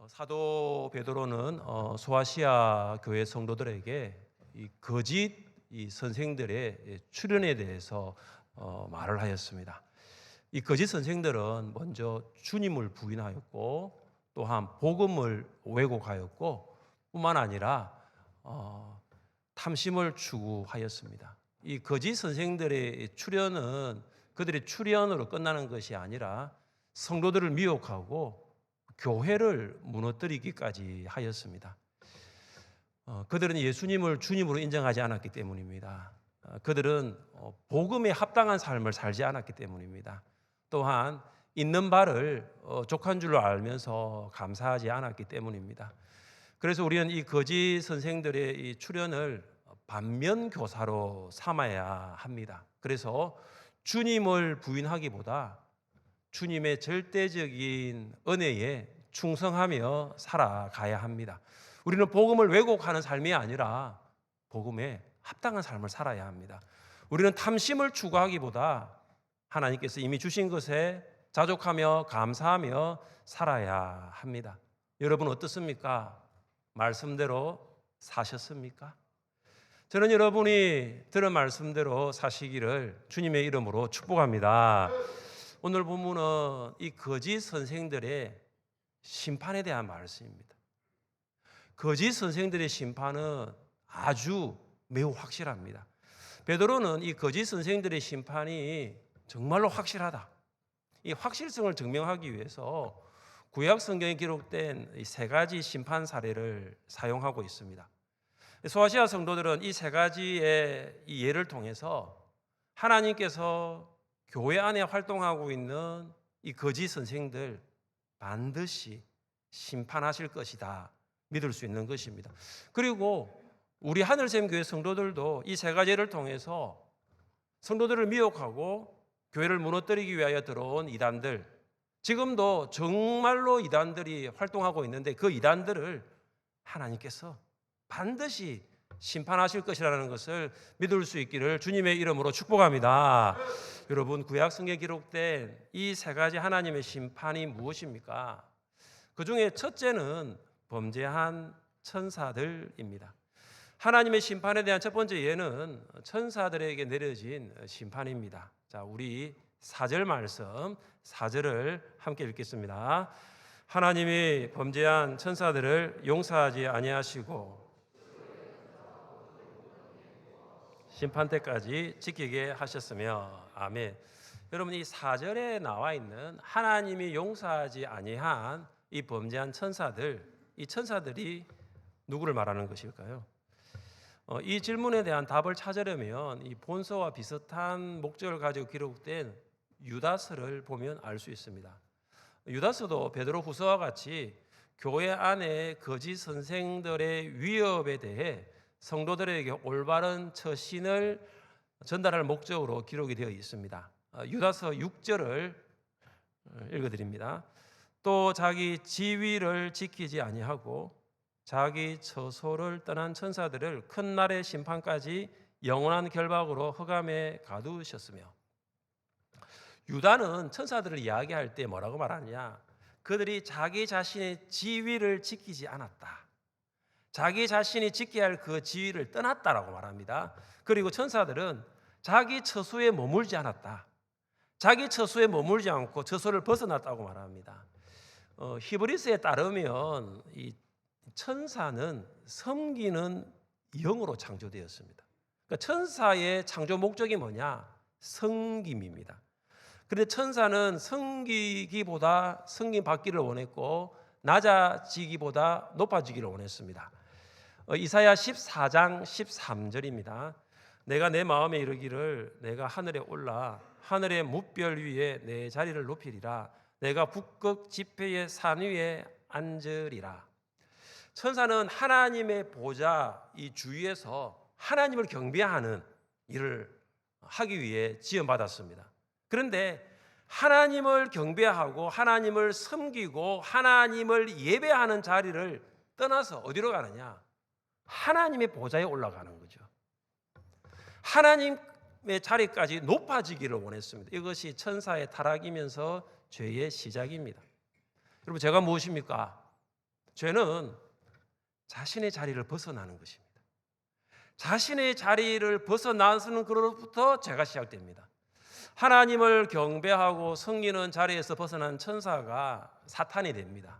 사도 베드로는 소아시아 교회 성도들에게 이 거짓 선생들의 출현에 대해서 말을 하였습니다. 이 거짓 선생들은 먼저 주님을 부인하였고 또한 복음을 왜곡하였고 뿐만 아니라 탐심을 추구하였습니다. 이 거짓 선생들의 출현은 그들의 출현으로 끝나는 것이 아니라 성도들을 미혹하고 교회를 무너뜨리기까지 하였습니다. 그들은 예수님을 주님으로 인정하지 않았기 때문입니다. 그들은 복음에 합당한 삶을 살지 않았기 때문입니다. 또한 있는 바를 족한 줄로 알면서 감사하지 않았기 때문입니다. 그래서 우리는 이 거짓 선생들의 이 출현을 반면교사로 삼아야 합니다. 그래서 주님을 부인하기보다 주님의 절대적인 은혜에 충성하며 살아가야 합니다. 우리는 복음을 왜곡하는 삶이 아니라 복음에 합당한 삶을 살아야 합니다. 우리는 탐심을 추구하기보다 하나님께서 이미 주신 것에 자족하며 감사하며 살아야 합니다. 여러분 어떻습니까? 말씀대로 사셨습니까? 저는 여러분이 들은 말씀대로 사시기를 주님의 이름으로 축복합니다. 오늘 본문은 이 거짓 선생들의 심판에 대한 말씀입니다. 거짓 선생들의 심판은 아주 매우 확실합니다. 베드로는 이 거짓 선생들의 심판이 정말로 확실하다, 이 확실성을 증명하기 위해서 구약 성경에 기록된 이 세 가지 심판 사례를 사용하고 있습니다. 소아시아 성도들은 이 세 가지의 이 예를 통해서 하나님께서 교회 안에 활동하고 있는 이 거짓 선생들 반드시 심판하실 것이다 믿을 수 있는 것입니다. 그리고 우리 하늘샘 교회 성도들도 이 세 가지를 통해서 성도들을 미혹하고 교회를 무너뜨리기 위하여 들어온 이단들, 지금도 정말로 이단들이 활동하고 있는데 그 이단들을 하나님께서 반드시 심판하실 것이라는 것을 믿을 수 있기를 주님의 이름으로 축복합니다. 여러분, 구약 성경에 기록된 이 세 가지 하나님의 심판이 무엇입니까? 그 중에 첫째는 범죄한 천사들입니다. 하나님의 심판에 대한 첫 번째 예는 천사들에게 내려진 심판입니다. 자, 우리 4절 말씀, 4절을 함께 읽겠습니다. 하나님이 범죄한 천사들을 용서하지 아니하시고 심판 때까지 지키게 하셨으며. 아멘. 여러분, 이 4절에 나와 있는 하나님이 용서하지 아니한 이 범죄한 천사들, 이 천사들이 누구를 말하는 것일까요? 이 질문에 대한 답을 찾으려면 이 본서와 비슷한 목적을 가지고 기록된 유다서를 보면 알 수 있습니다. 유다서도 베드로 후서와 같이 교회 안에 거짓 선생들의 위협에 대해 성도들에게 올바른 처신을 전달할 목적으로 기록이 되어 있습니다. 유다서 6절을 읽어드립니다. 또 자기 지위를 지키지 아니하고 자기 처소를 떠난 천사들을 큰 날의 심판까지 영원한 결박으로 흑암에 가두셨으며. 유다는 천사들을 이야기할 때 뭐라고 말하느냐? 그들이 자기 자신의 지위를 지키지 않았다, 자기 자신이 지켜야 할 그 지위를 떠났다라고 말합니다. 그리고 천사들은 자기 처소에 머물지 않았다, 자기 처소에 머물지 않고 처소를 벗어났다고 말합니다. 히브리서에 따르면 이 천사는 섬기는 영으로 창조되었습니다. 그러니까 천사의 창조 목적이 뭐냐? 섬김입니다. 그런데 천사는 섬기기보다 섬김받기를 원했고 낮아지기보다 높아지기를 원했습니다. 이사야 14장 13절입니다. 내가 내 마음에 이르기를 내가 하늘에 올라 하늘의 뭇별 위에 내 자리를 높이리라. 내가 북극 지폐의 산 위에 앉으리라. 천사는 하나님의 보좌 이 주위에서 하나님을 경배하는 일을 하기 위해 지음받았습니다. 그런데 하나님을 경배하고 하나님을 섬기고 하나님을 예배하는 자리를 떠나서 어디로 가느냐? 하나님의 보좌에 올라가는 거죠. 하나님의 자리까지 높아지기를 원했습니다. 이것이 천사의 타락이면서 죄의 시작입니다. 여러분, 제가 무엇입니까? 죄는 자신의 자리를 벗어나는 것입니다. 자신의 자리를 벗어나서는 그로부터 죄가 시작됩니다. 하나님을 경배하고 섬기는 자리에서 벗어난 천사가 사탄이 됩니다.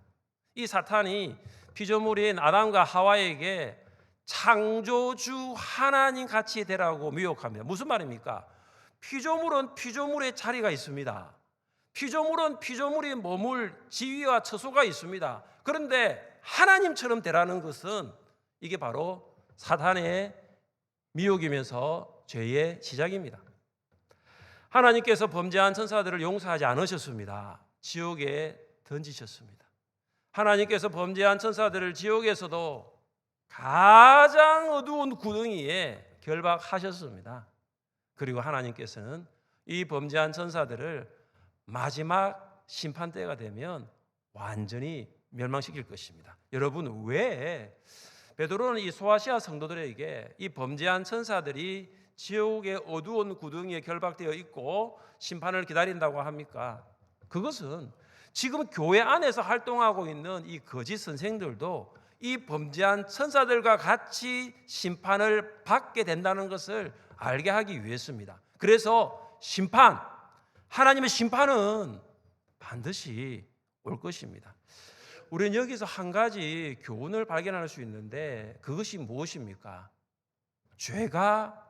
이 사탄이 피조물인 아담과 하와에게 창조주 하나님 같이 되라고 미혹합니다. 무슨 말입니까? 피조물은 피조물의 자리가 있습니다. 피조물은 피조물이 머물 지위와 처소가 있습니다. 그런데 하나님처럼 되라는 것은 이게 바로 사탄의 미혹이면서 죄의 시작입니다. 하나님께서 범죄한 천사들을 용서하지 않으셨습니다. 지옥에 던지셨습니다. 하나님께서 범죄한 천사들을 지옥에서도 가장 어두운 구덩이에 결박하셨습니다. 그리고 하나님께서는 이 범죄한 천사들을 마지막 심판 때가 되면 완전히 멸망시킬 것입니다. 여러분, 왜 베드로는 이 소아시아 성도들에게 이 범죄한 천사들이 지옥의 어두운 구덩이에 결박되어 있고 심판을 기다린다고 합니까? 그것은 지금 교회 안에서 활동하고 있는 이 거짓 선생들도 이 범죄한 천사들과 같이 심판을 받게 된다는 것을 알게 하기 위해서입니다. 그래서 하나님의 심판은 반드시 올 것입니다. 우리는 여기서 한 가지 교훈을 발견할 수 있는데 그것이 무엇입니까? 죄가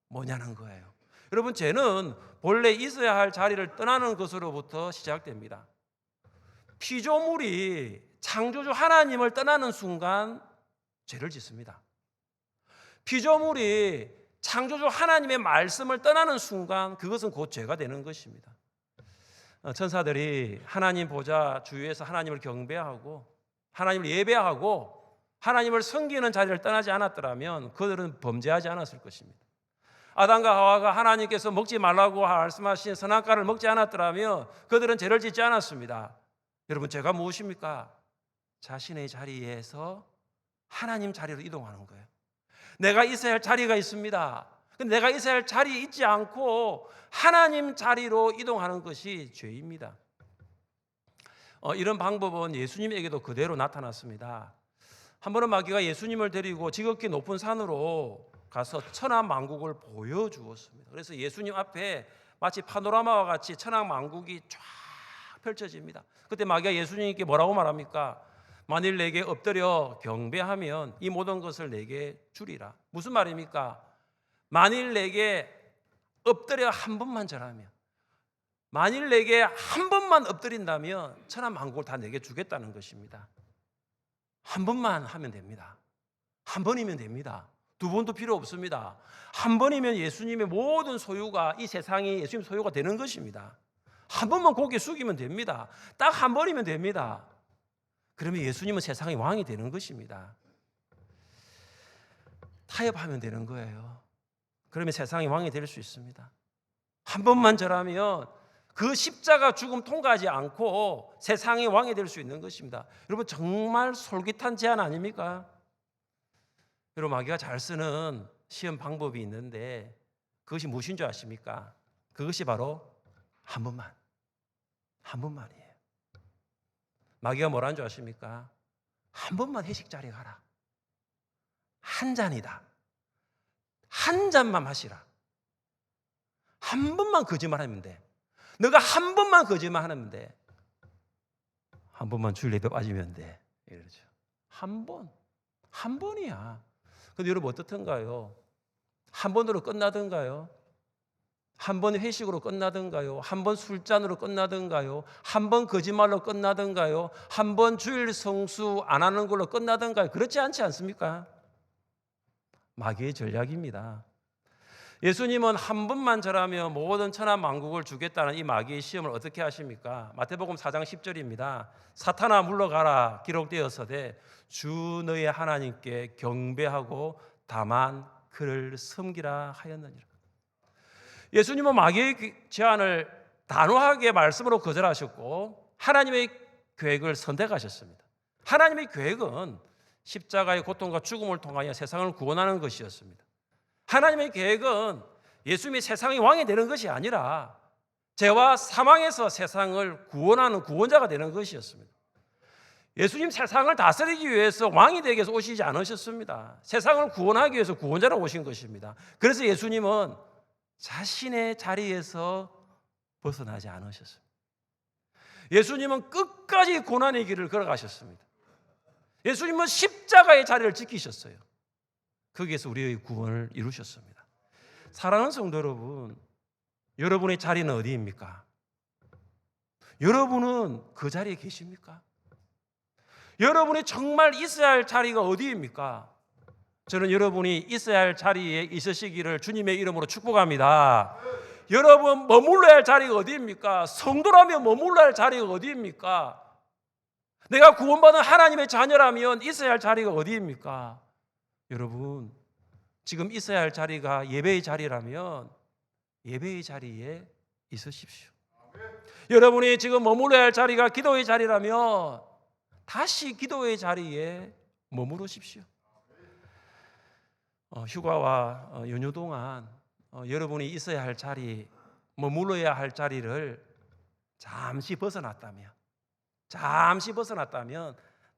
뭐냐는 거예요. 여러분, 죄는 본래 있어야 할 자리를 떠나는 것으로부터 시작됩니다. 피조물이 창조주 하나님을 떠나는 순간 죄를 짓습니다. 피조물이 창조주 하나님의 말씀을 떠나는 순간 그것은 곧 죄가 되는 것입니다. 천사들이 하나님 보좌 주위에서 하나님을 경배하고 하나님을 예배하고 하나님을 섬기는 자리를 떠나지 않았더라면 그들은 범죄하지 않았을 것입니다. 아담과 하와가 하나님께서 먹지 말라고 말씀하신 선악과를 먹지 않았더라면 그들은 죄를 짓지 않았습니다. 여러분, 죄가 무엇입니까? 자신의 자리에서 하나님 자리로 이동하는 거예요. 내가 있어야 할 자리가 있습니다. 근데 내가 있어야 할 자리에 있지 않고 하나님 자리로 이동하는 것이 죄입니다. 이런 방법은 예수님에게도 그대로 나타났습니다. 한 번은 마귀가 예수님을 데리고 지극히 높은 산으로 가서 천하만국을 보여주었습니다. 그래서 예수님 앞에 마치 파노라마와 같이 천하만국이 쫙 펼쳐집니다. 그때 마귀가 예수님께 뭐라고 말합니까? 만일 내게 엎드려 경배하면 이 모든 것을 내게 주리라. 무슨 말입니까? 만일 내게 엎드려 한 번만 절하면, 만일 내게 한 번만 엎드린다면 천하만국을 다 내게 주겠다는 것입니다. 한 번만 하면 됩니다. 한 번이면 됩니다. 두 번도 필요 없습니다. 한 번이면 예수님의 모든 소유가, 이 세상이 예수님 소유가 되는 것입니다. 한 번만 고개 숙이면 됩니다. 딱 한 번이면 됩니다. 그러면 예수님은 세상의 왕이 되는 것입니다. 타협하면 되는 거예요. 그러면 세상의 왕이 될 수 있습니다. 한 번만 절하면 그 십자가 죽음 통과하지 않고 세상의 왕이 될 수 있는 것입니다. 여러분, 정말 솔깃한 제안 아닙니까? 여러분, 마귀가 잘 쓰는 시험 방법이 있는데 그것이 무엇인 줄 아십니까? 그것이 바로 한 번만이에요. 마귀가 뭐라는 줄 아십니까? 한 번만 회식 자리에 가라. 한 잔이다. 한 잔만 마시라. 한 번만 거짓말하면 돼. 너가 한 번만 거짓말하면 돼. 한 번만 주일 예배 빠지면 돼. 이러죠. 한 번이야. 근데 여러분, 어떻던가요? 한 번으로 끝나던가요? 한 번 회식으로 끝나던가요? 한 번 술잔으로 끝나던가요? 한 번 거짓말로 끝나던가요? 한 번 주일 성수 안 하는 걸로 끝나던가요? 그렇지 않지 않습니까? 마귀의 전략입니다. 예수님은 한 번만 절하면 모든 천하만국을 주겠다는 이 마귀의 시험을 어떻게 하십니까? 마태복음 4장 10절입니다. 사탄아 물러가라 기록되었으되 주 너의 하나님께 경배하고 다만 그를 섬기라 하였느니라. 예수님은 마귀의 제안을 단호하게 말씀으로 거절하셨고 하나님의 계획을 선택하셨습니다. 하나님의 계획은 십자가의 고통과 죽음을 통하여 세상을 구원하는 것이었습니다. 하나님의 계획은 예수님이 세상의 왕이 되는 것이 아니라 죄와 사망에서 세상을 구원하는 구원자가 되는 것이었습니다. 예수님 세상을 다스리기 위해서 왕이 되기 위해서 오시지 않으셨습니다. 세상을 구원하기 위해서 구원자로 오신 것입니다. 그래서 예수님은 자신의 자리에서 벗어나지 않으셨습니다. 예수님은 끝까지 고난의 길을 걸어가셨습니다. 예수님은 십자가의 자리를 지키셨어요. 거기에서 우리의 구원을 이루셨습니다. 사랑하는 성도 여러분, 여러분의 자리는 어디입니까? 여러분은 그 자리에 계십니까? 여러분이 정말 있어야 할 자리가 어디입니까? 저는 여러분이 있어야 할 자리에 있으시기를 주님의 이름으로 축복합니다. 여러분 머물러야 할 자리가 어디입니까? 성도라면 머물러야 할 자리가 어디입니까? 내가 구원받은 하나님의 자녀라면 있어야 할 자리가 어디입니까? 여러분 지금 있어야 할 자리가 예배의 자리라면 예배의 자리에 있으십시오. 여러분이 지금 머물러야 할 자리가 기도의 자리라면 다시 기도의 자리에 머무르십시오. 휴가와 연휴 동안 여러분이 있어야 할 자리, 머물러야 할 자리를 잠시 벗어났다면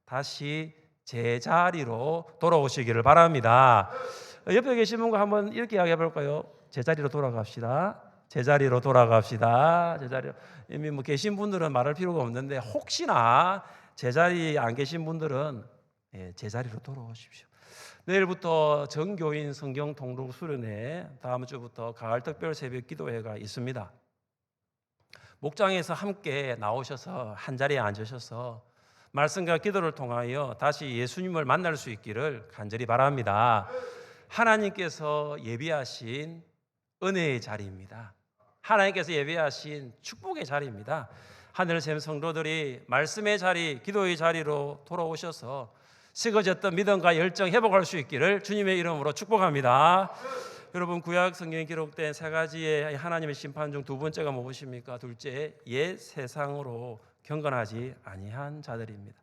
다시 제자리로 돌아오시기를 바랍니다. 옆에 계신 분과 한번 이렇게 이야기해 볼까요? 제자리로 돌아갑시다. 제자리로 돌아갑시다. 제자리로. 이미 뭐 계신 분들은 말할 필요가 없는데 혹시나 제자리에 안 계신 분들은 제자리로 돌아오십시오. 내일부터 정교인 성경 통독 수련회, 다음 주부터 가을 특별 새벽 기도회가 있습니다. 목장에서 함께 나오셔서 한 자리에 앉으셔서 말씀과 기도를 통하여 다시 예수님을 만날 수 있기를 간절히 바랍니다. 하나님께서 예비하신 은혜의 자리입니다. 하나님께서 예비하신 축복의 자리입니다. 하늘샘 성도들이 말씀의 자리, 기도의 자리로 돌아오셔서 식어졌던 믿음과 열정 회복할 수 있기를 주님의 이름으로 축복합니다. 여러분 구약 성경에 기록된 세 가지의 하나님의 심판 중 두 번째가 무엇입니까? 둘째, 옛 세상으로 경건하지 아니한 자들입니다.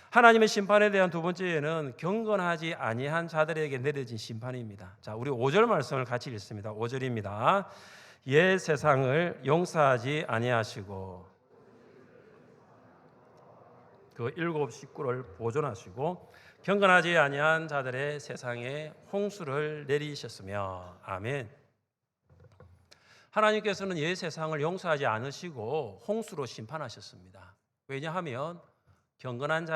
하나님의 심판에 대한 두 번째는 경건하지 아니한 자들에게 내려진 심판입니다. 자, 우리 5절 말씀을 같이 읽습니다. 5절입니다. 옛 세상을 용서하지 아니하시고 그 일곱 식구를 보존하시고 경건하지 아니한 자들의 세상에 홍수를 내리셨으며. 아멘. 하나님께서는 옛 세상을 용서하지 않으시고 홍수로 심판하셨습니다. 왜냐하면 경건하지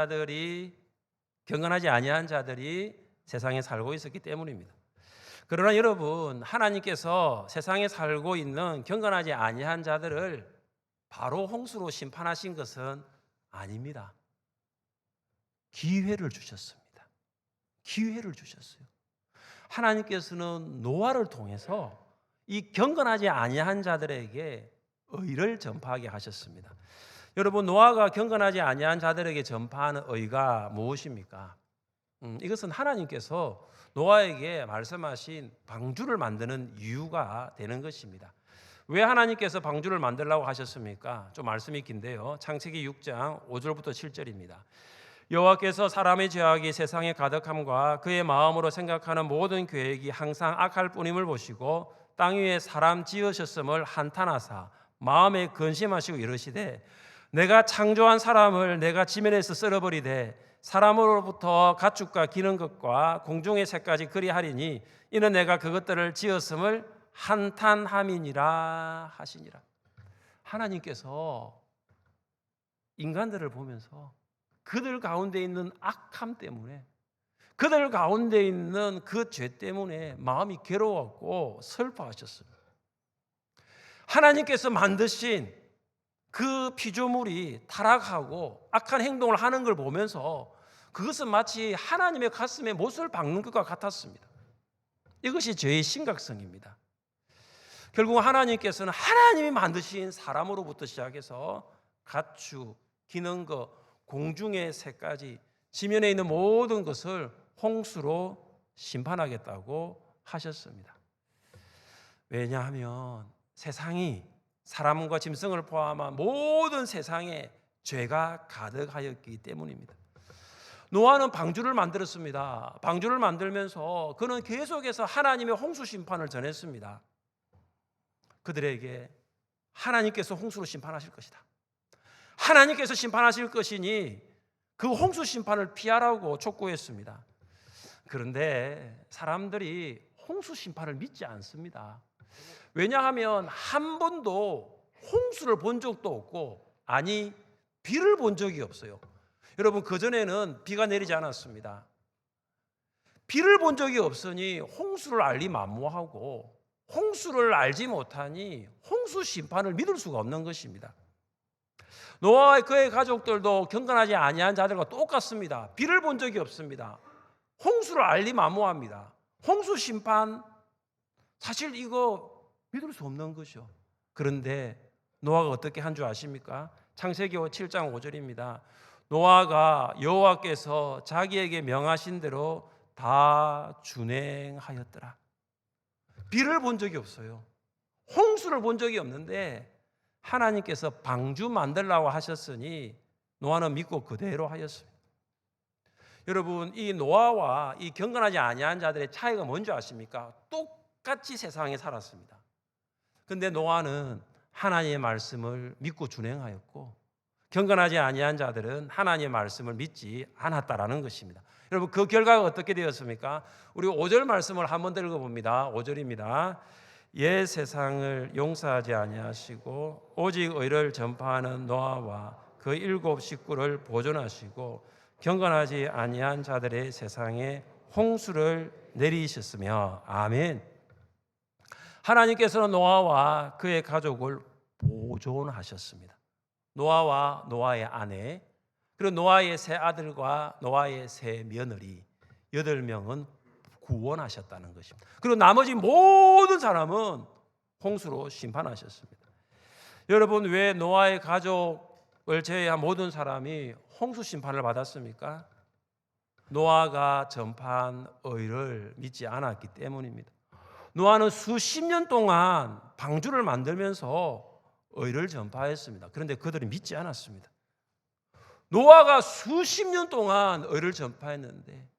아니한 자들이 세상에 살고 있었기 때문입니다. 그러나 여러분, 하나님께서 세상에 살고 있는 경건하지 아니한 자들을 바로 홍수로 심판하신 것은 아닙니다. 기회를 주셨습니다. 기회를 주셨어요. 하나님께서는 노아를 통해서 이 경건하지 아니한 자들에게 의를 전파하게 하셨습니다. 여러분, 노아가 경건하지 아니한 자들에게 전파하는 의가 무엇입니까? 이것은 하나님께서 노아에게 말씀하신 방주를 만드는 이유가 되는 것입니다. 왜 하나님께서 방주를 만들라고 하셨습니까? 좀 말씀이 긴데요. 창세기 6장 5절부터 7절입니다. 여호와께서 사람의 죄악이 세상에 가득함과 그의 마음으로 생각하는 모든 계획이 항상 악할 뿐임을 보시고 땅 위에 사람 지으셨음을 한탄하사 마음에 근심하시고 이르시되 내가 창조한 사람을 내가 지면에서 썰어버리되 사람으로부터 가축과 기는 것과 공중의 새까지 그리하리니 이는 내가 그것들을 지었음을 한탄함이니라 하시니라. 하나님께서 인간들을 보면서 그들 가운데 있는 악함 때문에, 그들 가운데 있는 그 죄 때문에 마음이 괴로웠고 슬퍼하셨습니다. 하나님께서 만드신 그 피조물이 타락하고 악한 행동을 하는 걸 보면서 그것은 마치 하나님의 가슴에 못을 박는 것과 같았습니다. 이것이 죄의 심각성입니다. 결국 하나님께서는 하나님이 만드신 사람으로부터 시작해서 가축, 기는 것, 공중의 새까지 지면에 있는 모든 것을 홍수로 심판하겠다고 하셨습니다. 왜냐하면 세상이 사람과 짐승을 포함한 모든 세상에 죄가 가득하였기 때문입니다. 노아는 방주를 만들었습니다. 방주를 만들면서 그는 계속해서 하나님의 홍수 심판을 전했습니다. 그들에게 하나님께서 홍수로 심판하실 것이다. 하나님께서 심판하실 것이니 그 홍수 심판을 피하라고 촉구했습니다. 그런데 사람들이 홍수 심판을 믿지 않습니다. 왜냐하면 한 번도 홍수를 본 적도 없고, 아니 비를 본 적이 없어요. 여러분, 그전에는 비가 내리지 않았습니다. 비를 본 적이 없으니 홍수를 알리 만무하고, 홍수를 알지 못하니 홍수 심판을 믿을 수가 없는 것입니다. 노아와 그의 가족들도 경건하지 아니한 자들과 똑같습니다. 비를 본 적이 없습니다. 홍수를 알리 만무합니다. 홍수 심판, 사실 이거 믿을 수 없는 것이죠. 그런데 노아가 어떻게 한 줄 아십니까? 창세기 7장 5절입니다. 노아가 여호와께서 자기에게 명하신 대로 다 준행하였더라. 비를 본 적이 없어요. 홍수를 본 적이 없는데 하나님께서 방주 만들라고 하셨으니 노아는 믿고 그대로 하였습니다. 여러분, 이 노아와 이 경건하지 아니한 자들의 차이가 뭔지 아십니까? 똑같이 세상에 살았습니다. 그런데 노아는 하나님의 말씀을 믿고 준행하였고, 경건하지 아니한 자들은 하나님의 말씀을 믿지 않았다라는 것입니다. 여러분, 그 결과가 어떻게 되었습니까? 우리 5절 말씀을 한번 더 읽어봅니다. 5절입니다. 옛 세상을 용서하지 아니하시고 오직 의를 전파하는 노아와 그 7 식구를 보존하시고 경건하지 아니한 자들의 세상에 홍수를 내리셨으며. 아멘. 하나님께서는 노아와 그의 가족을 보존하셨습니다. 노아와 노아의 아내, 그리고 노아의 세 아들과 노아의 세 며느리 8명은 구원하셨다는 것입니다. 그리고 나머지 모든 사람은 홍수로 심판하셨습니다. 여러분, 왜 노아의 가족을 제외한 모든 사람이 홍수 심판을 받았습니까? 노아가 전파한 의를 믿지 않았기 때문입니다. 노아는 수십 년 동안 방주를 만들면서 의를 전파했습니다. 그런데 그들이 믿지 않았습니다. 노아가 수십 년 동안 의를 전파했는데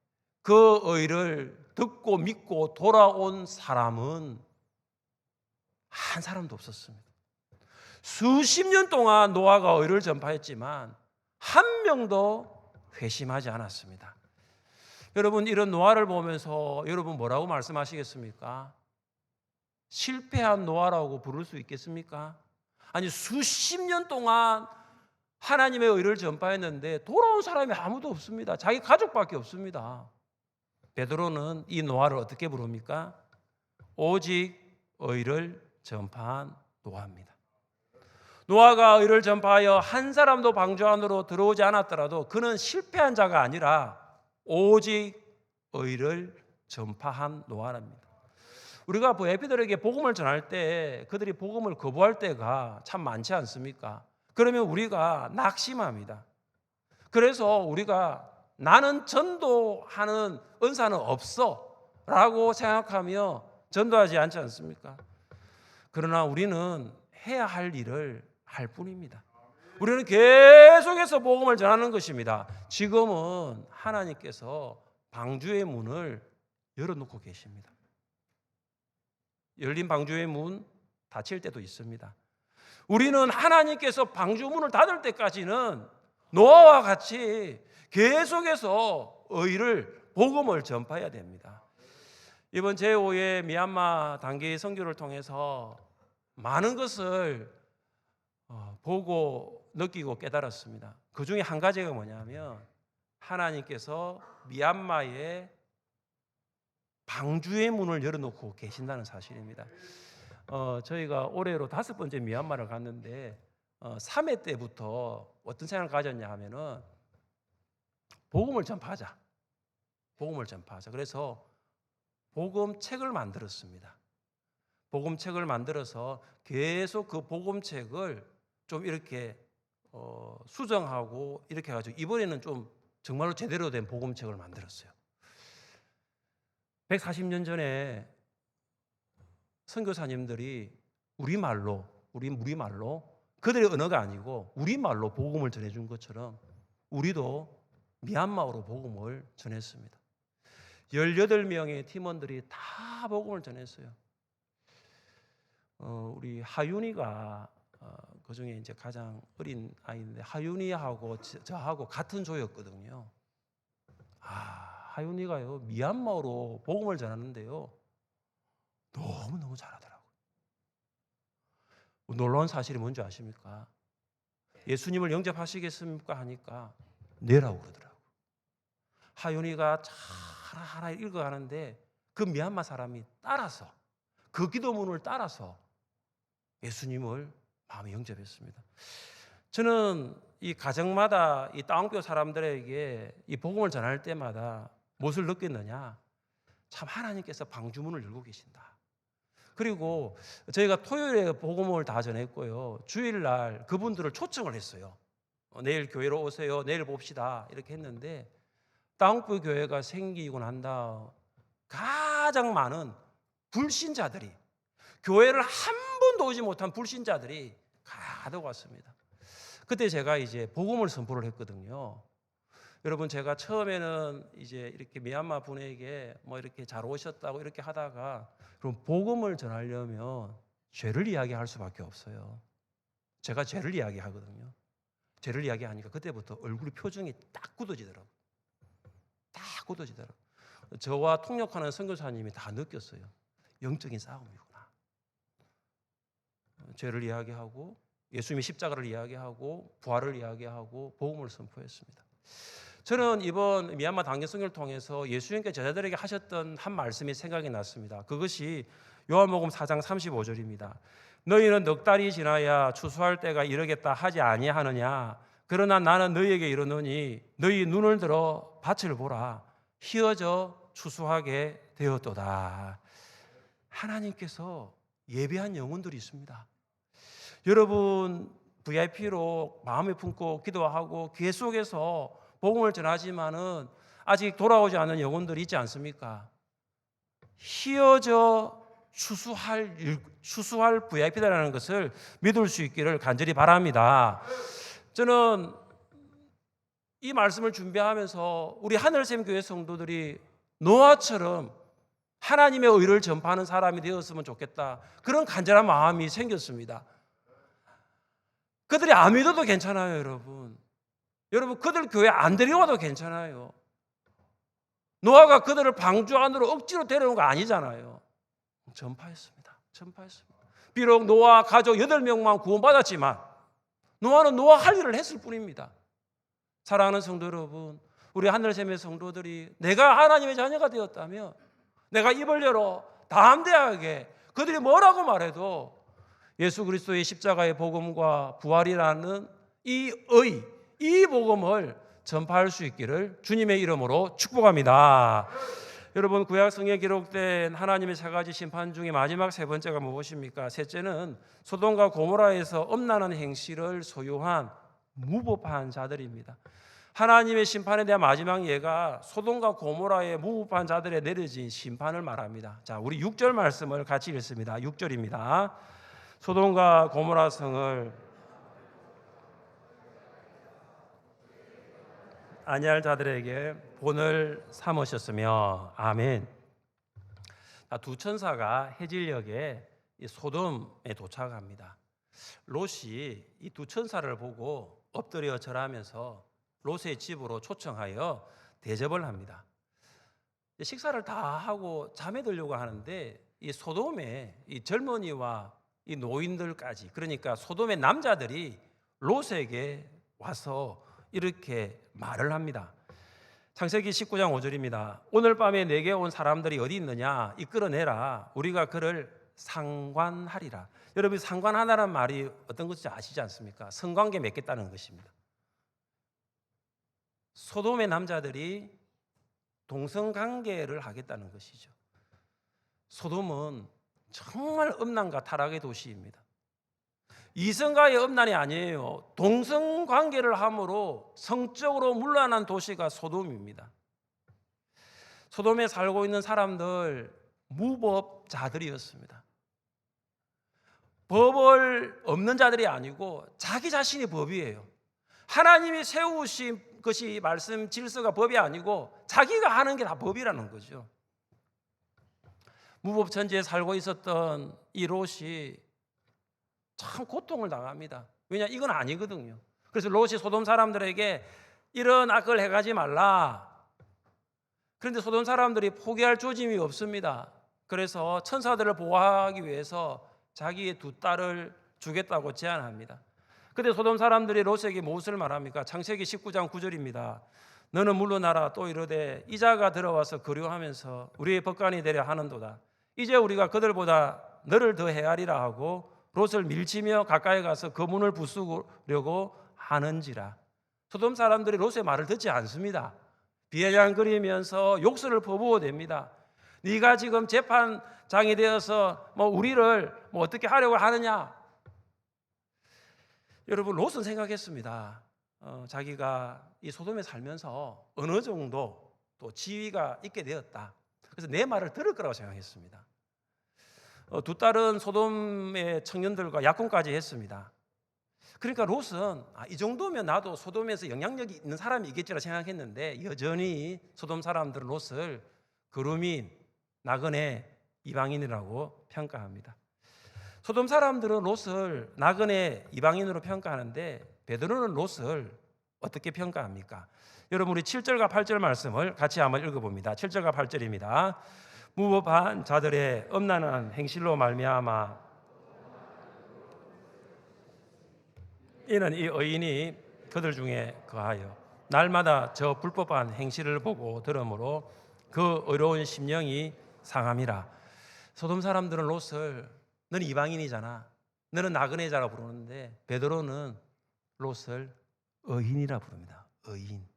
그 의를 듣고 믿고 돌아온 사람은 한 사람도 없었습니다. 수십 년 동안 노아가 의를 전파했지만 한 명도 회심하지 않았습니다. 여러분, 이런 노아를 보면서 여러분 뭐라고 말씀하시겠습니까? 실패한 노아라고 부를 수 있겠습니까? 아니, 수십 년 동안 하나님의 의를 전파했는데 돌아온 사람이 아무도 없습니다. 자기 가족밖에 없습니다. 베드로는 이 노아를 어떻게 부릅니까? 오직 의를 전파한 노아입니다. 노아가 의를 전파하여 한 사람도 방주 안으로 들어오지 않았더라도 그는 실패한 자가 아니라 오직 의를 전파한 노아랍니다. 우리가 애비들에게 복음을 전할 때 그들이 복음을 거부할 때가 참 많지 않습니까? 그러면 우리가 낙심합니다. 그래서 우리가 나는 전도하는 은사는 없어 라고 생각하며 전도하지 않지 않습니까? 그러나 우리는 해야 할 일을 할 뿐입니다. 우리는 계속해서 복음을 전하는 것입니다. 지금은 하나님께서 방주의 문을 열어놓고 계십니다. 열린 방주의 문 닫힐 때도 있습니다. 우리는 하나님께서 방주 문을 닫을 때까지는 노아와 같이 계속해서 의를, 복음을 전파해야 됩니다. 이번 제5회 미얀마 단기 선교를 통해서 많은 것을 보고 느끼고 깨달았습니다. 그 중에 한 가지가 뭐냐면 하나님께서 미얀마에 방주의 문을 열어놓고 계신다는 사실입니다. 저희가 올해로 5번째 미얀마를 갔는데 3회 때부터 어떤 생각을 가졌냐 하면은 복음을 전파하자. 복음을 전파하자. 그래서 복음책을 만들었습니다. 복음책을 만들어서 계속 그 복음책을 좀 이렇게 수정하고 이렇게 해가지고 이번에는 좀 정말로 제대로 된 복음책을 만들었어요. 140년 전에 선교사님들이 우리말로 그들의 언어가 아니고 우리말로 복음을 전해준 것처럼 우리도 미얀마어로 복음을 전했습니다. 18명의 팀원들이 다 복음을 전했어요. 우리 하윤이가 그 중에 이제 가장 어린 아이인데 하윤이하고 저하고 같은 조였거든요. 하윤이가요 미얀마로 복음을 전하는데요 너무너무 잘하더라고요. 놀라운 사실이 뭔지 아십니까? 예수님을 영접하시겠습니까? 하니까 네라고 그러더라고요. 하윤이가 하나 읽어가는데 그 미얀마 사람이 따라서 그 기도문을 따라서 예수님을 마음에 영접했습니다. 저는 이 가정마다 이 다운교 사람들에게 이 복음을 전할 때마다 무엇을 느꼈느냐? 참 하나님께서 방주문을 열고 계신다. 그리고 저희가 토요일에 복음을 다 전했고요. 주일날 그분들을 초청을 했어요. 내일 교회로 오세요. 내일 봅시다. 이렇게 했는데 다운교 교회가 생기고 난 다음 가장 많은 불신자들이 교회를 한 번도 오지 못한 불신자들이 가득 왔습니다. 그때 제가 이제 복음을 선포를 했거든요. 여러분 제가 처음에는 이제 이렇게 미얀마 분에게 뭐 이렇게 잘 오셨다고 이렇게 하다가 그럼 복음을 전하려면 죄를 이야기할 수밖에 없어요. 제가 죄를 이야기하거든요. 죄를 이야기하니까 그때부터 얼굴 표정이 딱 굳어지더라고요. 딱 굳어지더라고요. 저와 통역하는 선교사님이 다 느꼈어요. 영적인 싸움이구나. 죄를 이야기하고 예수님의 십자가를 이야기하고 부활을 이야기하고 복음을 선포했습니다. 저는 이번 미얀마 단계성교를 통해서 예수님께 제자들에게 하셨던 한 말씀이 생각이 났습니다. 그것이 요한복음 4장 35절입니다. 너희는 넉 달이 지나야 추수할 때가 이르겠다 하지 아니하느냐. 그러나 나는 너희에게 이르노니 너희 눈을 들어 밭을 보라. 희어져 추수하게 되었도다. 하나님께서 예배한 영혼들이 있습니다. 여러분 VIP로 마음에 품고 기도하고 귀 속에서 복음을 전하지만은 아직 돌아오지 않은 영혼들이 있지 않습니까? 희어져 추수할 VIP다라는 것을 믿을 수 있기를 간절히 바랍니다. 저는 이 말씀을 준비하면서 우리 하늘샘 교회 성도들이 노아처럼 하나님의 의를 전파하는 사람이 되었으면 좋겠다. 그런 간절한 마음이 생겼습니다. 그들이 안 믿어도 괜찮아요, 여러분. 여러분 그들 교회 안 데려와도 괜찮아요. 노아가 그들을 방주 안으로 억지로 데려온 거 아니잖아요. 전파했습니다. 비록 노아 가족 8명만 구원받았지만 노아는 노아 할 일을 했을 뿐입니다. 사랑하는 성도 여러분, 우리 하늘샘의 성도들이 내가 하나님의 자녀가 되었다면 내가 입을 열어 담대하게 그들이 뭐라고 말해도 예수 그리스도의 십자가의 복음과 부활이라는 이 복음을 전파할 수 있기를 주님의 이름으로 축복합니다. 여러분 구약 성경에 기록된 하나님의 세 가지 심판 중에 마지막 세 번째가 무엇입니까? 셋째는 소돔과 고모라에서 엄란한 행실을 소유한 무법한 자들입니다. 하나님의 심판에 대한 마지막 예가 소돔과 고모라의 무법한 자들에 내려진 심판을 말합니다. 자, 우리 6절 말씀을 같이 읽습니다. 6절입니다. 소돔과 고모라 성을 아니할 자들에게 본을 삼으셨으며 아멘. 두 천사가 해질녘에 소돔에 도착합니다. 롯이 이 두 천사를 보고 엎드려 절하면서 롯의 집으로 초청하여 대접을 합니다. 식사를 다 하고 잠에 들려고 하는데 이 소돔의 이 젊은이와 이 노인들까지, 그러니까 소돔의 남자들이 롯에게 와서 이렇게 말을 합니다. 창세기 19장 5절입니다. 오늘 밤에 내게 온 사람들이 어디 있느냐? 이끌어내라. 우리가 그를 상관하리라. 여러분 상관하다는 말이 어떤 것인지 아시지 않습니까? 성관계 맺겠다는 것입니다. 소돔의 남자들이 동성관계를 하겠다는 것이죠. 소돔은 정말 음란과 타락의 도시입니다. 이성과의 음란이 아니에요. 동성관계를 함으로 성적으로 문란한 도시가 소돔입니다. 소돔에 살고 있는 사람들 무법자들이었습니다. 법을 없는 자들이 아니고 자기 자신이 법이에요. 하나님이 세우신 것이 말씀 질서가 법이 아니고 자기가 하는 게 다 법이라는 거죠. 무법천지에 살고 있었던 이 롯이 참 고통을 당합니다. 왜냐, 이건 아니거든요. 그래서 롯이 소돔 사람들에게 이런 악을 행하지 말라. 그런데 소돔 사람들이 포기할 조짐이 없습니다. 그래서 천사들을 보호하기 위해서 자기의 두 딸을 주겠다고 제안합니다. 그런데 소돔 사람들이 롯에게 무엇을 말합니까? 창세기 19장 9절입니다. 너는 물러나라. 또 이르되 이자가 들어와서 거류하면서 우리의 법관이 되려 하는도다. 이제 우리가 그들보다 너를 더 헤아리라 하고 롯을 밀치며 가까이 가서 그 문을 부수려고 하는지라. 소돔 사람들이 롯의 말을 듣지 않습니다. 비아냥거리면서 욕설을 퍼부어댑니다. 네가 지금 재판장이 되어서 우리를 어떻게 하려고 하느냐. 여러분, 롯은 생각했습니다. 자기가 이 소돔에 살면서 어느 정도 또 지위가 있게 되었다. 그래서 내 말을 들을 거라고 생각했습니다. 두 딸은 소돔의 청년들과 약혼까지 했습니다. 그러니까 롯은 이 정도면 나도 소돔에서 영향력이 있는 사람이 있겠지라 생각했는데 여전히 소돔 사람들은 롯을 거루민, 나그네, 이방인이라고 평가합니다. 소돔 사람들은 롯을 나그네, 이방인으로 평가하는데 베드로는 롯을 어떻게 평가합니까? 여러분, 우리 7절과 8절 말씀을 같이 한번 읽어봅니다. 7절과 8절입니다. 무법한 자들의 엄난한 행실로 말미암아 이는 이 의인이 그들 중에 거하여 날마다 저 불법한 행실을 보고 들으므로 그 의로운 심령이 상함이라. 소돔 사람들은 롯을 너는 이방인이잖아, 너는 나그네자라 부르는데 베드로는 롯을 의인이라 부릅니다. 의인.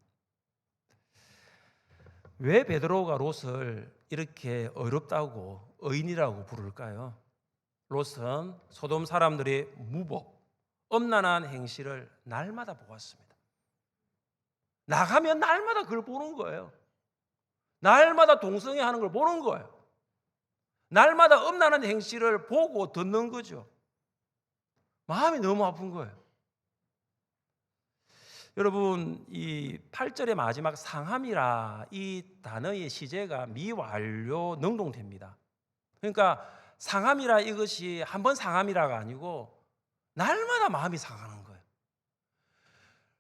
왜 베드로가 롯을 이렇게 어렵다고 의인이라고 부를까요? 롯은 소돔 사람들의 무법, 엄난한 행실을 날마다 보았습니다. 나가면 날마다 그걸 보는 거예요. 날마다 동성애하는 걸 보는 거예요. 날마다 엄난한 행실을 보고 듣는 거죠. 마음이 너무 아픈 거예요. 여러분, 이 8절의 마지막 상함이라 이 단어의 시제가 미완료 능동태입니다. 그러니까 상함이라 이것이 한 번 상함이라가 아니고 날마다 마음이 상하는 거예요.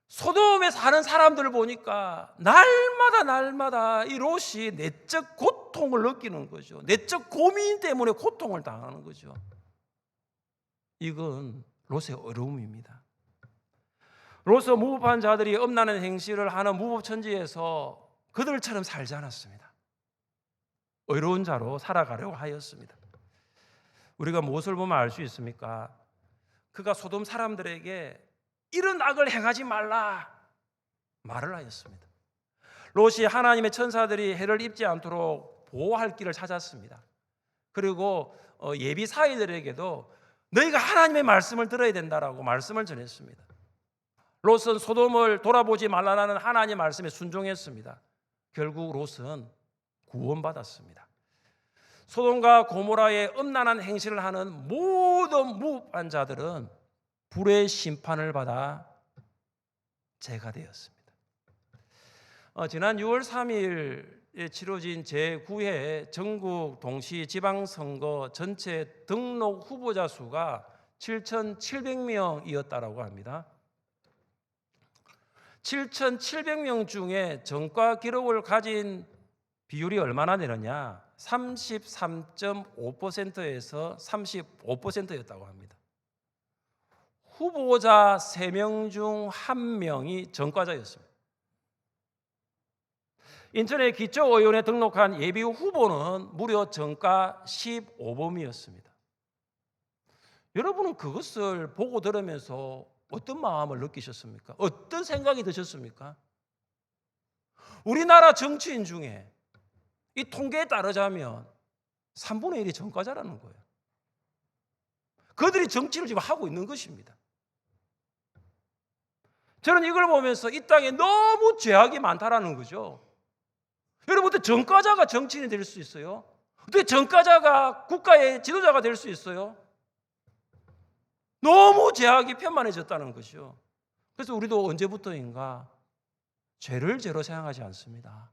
소돔에 사는 사람들을 보니까 날마다 이 롯이 내적 고통을 느끼는 거죠. 내적 고민 때문에 고통을 당하는 거죠. 이건 롯의 어려움입니다. 롯은 무법한 자들이 엄난한 행실을 하는 무법천지에서 그들처럼 살지 않았습니다. 의로운 자로 살아가려고 하였습니다. 우리가 무엇을 보면 알 수 있습니까? 그가 소돔 사람들에게 이런 악을 행하지 말라 말을 하였습니다. 롯이 하나님의 천사들이 해를 입지 않도록 보호할 길을 찾았습니다. 그리고 예비 사이들에게도 너희가 하나님의 말씀을 들어야 된다라고 말씀을 전했습니다. 롯은 소돔을 돌아보지 말라는 하나님의 말씀에 순종했습니다. 결국 롯은 구원받았습니다. 소돔과 고모라의 음란한 행실을 하는 모든 무법한 자들은 불의 심판을 받아 죄가 되었습니다. 지난 6월 3일에 치러진 제9회 전국 동시 지방선거 전체 등록 후보자 수가 7,700명이었다고 합니다. 7,700명 중에 전과 기록을 가진 비율이 얼마나 되느냐? 33.5%에서 35%였다고 합니다. 후보자 3명 중 1명이 전과자였습니다. 인천의 기초의원에 등록한 예비 후보는 무려 전과 15범이었습니다. 여러분은 그것을 보고 들으면서 어떤 마음을 느끼셨습니까? 어떤 생각이 드셨습니까? 우리나라 정치인 중에 이 통계에 따르자면 3분의 1이 전과자라는 거예요. 그들이 정치를 지금 하고 있는 것입니다. 저는 이걸 보면서 이 땅에 너무 죄악이 많다라는 거죠. 여러분, 어떻게 전과자가 정치인이 될 수 있어요? 어떻게 전과자가 국가의 지도자가 될 수 있어요? 너무 죄악이 편만해졌다는 것이죠. 그래서 우리도 언제부터인가 죄를 죄로 생각하지 않습니다.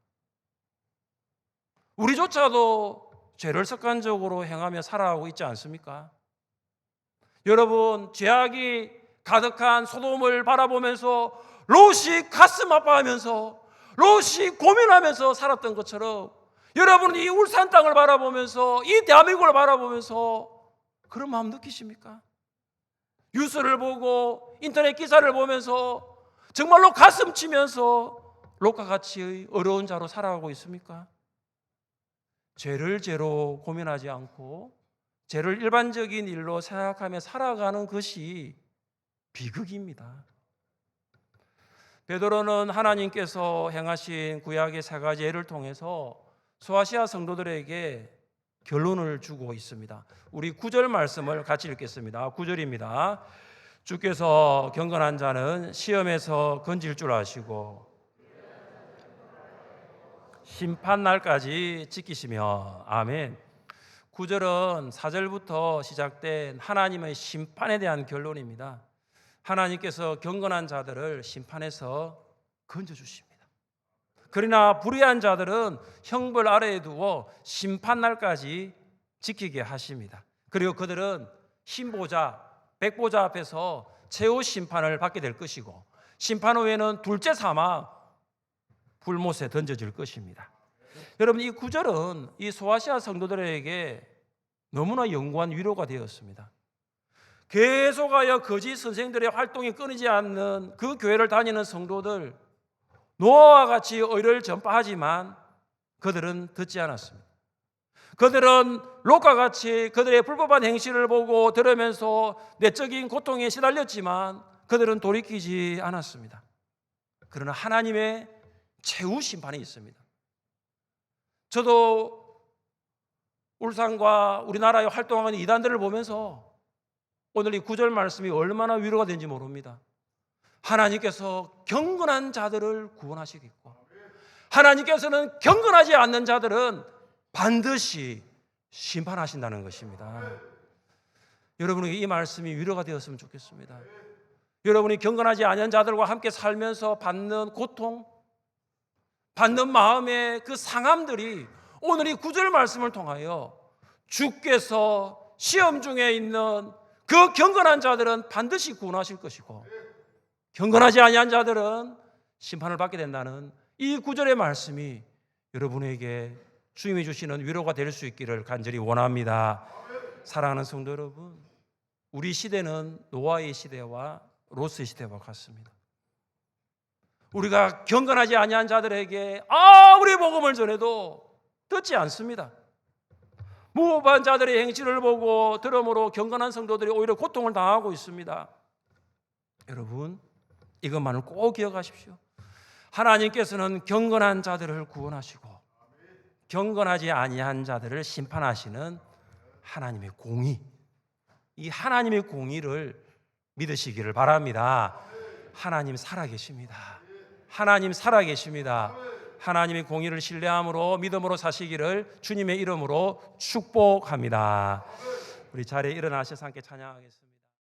우리조차도 죄를 습관적으로 행하며 살아가고 있지 않습니까? 여러분, 죄악이 가득한 소돔을 바라보면서 롯이 가슴 아파하면서 롯이 고민하면서 살았던 것처럼 여러분은 이 울산 땅을 바라보면서 이 대한민국을 바라보면서 그런 마음 느끼십니까? 뉴스를 보고 인터넷 기사를 보면서 정말로 가슴 치면서 롯과 같이 어려운 자로 살아가고 있습니까? 죄를 죄로 고민하지 않고 죄를 일반적인 일로 생각하며 살아가는 것이 비극입니다. 베드로는 하나님께서 행하신 구약의 세 가지 예를 통해서 소아시아 성도들에게 결론을 주고 있습니다. 우리 9절 말씀을 같이 읽겠습니다. 9절입니다. 주께서 경건한 자는 시험에서 건질 줄 아시고 심판날까지 지키시며. 아멘. 9절은 4절부터 시작된 하나님의 심판에 대한 결론입니다. 하나님께서 경건한 자들을 심판에서 건져주십니다. 그러나 불의한 자들은 형벌 아래에 두어 심판날까지 지키게 하십니다. 그리고 그들은 흰보자, 백보자 앞에서 최후 심판을 받게 될 것이고 심판 후에는 둘째 사막 불못에 던져질 것입니다. 여러분, 이 구절은 이 소아시아 성도들에게 너무나 영구한 위로가 되었습니다. 계속하여 거짓 선생들의 활동이 끊이지 않는 그 교회를 다니는 성도들, 노아와 같이 의를 전파하지만 그들은 듣지 않았습니다. 그들은 롯과 같이 그들의 불법한 행실을 보고 들으면서 내적인 고통에 시달렸지만 그들은 돌이키지 않았습니다. 그러나 하나님의 최후 심판이 있습니다. 저도 울산과 우리나라에 활동하는 이단들을 보면서 오늘 이 9절 말씀이 얼마나 위로가 되는지 모릅니다. 하나님께서 경건한 자들을 구원하시겠고 하나님께서는 경건하지 않는 자들은 반드시 심판하신다는 것입니다. 여러분에게 이 말씀이 위로가 되었으면 좋겠습니다. 여러분이 경건하지 않은 자들과 함께 살면서 받는 고통, 받는 마음의 그 상함들이 오늘 이 9절 말씀을 통하여 주께서 시험 중에 있는 그 경건한 자들은 반드시 구원하실 것이고 경건하지 아니한 자들은 심판을 받게 된다는 이 9절의 말씀이 여러분에게 주님이 주시는 위로가 될 수 있기를 간절히 원합니다. 사랑하는 성도 여러분, 우리 시대는 노아의 시대와 롯의 시대와 같습니다. 우리가 경건하지 아니한 자들에게 아무리 복음을 전해도 듣지 않습니다. 무법한 자들의 행실을 보고 들음으로 경건한 성도들이 오히려 고통을 당하고 있습니다. 여러분, 이것만을 꼭 기억하십시오. 하나님께서는 경건한 자들을 구원하시고 경건하지 아니한 자들을 심판하시는 하나님의 공의, 이 하나님의 공의를 믿으시기를 바랍니다. 하나님 살아계십니다. 하나님 살아계십니다. 하나님의 공의를 신뢰함으로 믿음으로 사시기를 주님의 이름으로 축복합니다. 우리 자리에 일어나셔서 함께 찬양하겠습니다.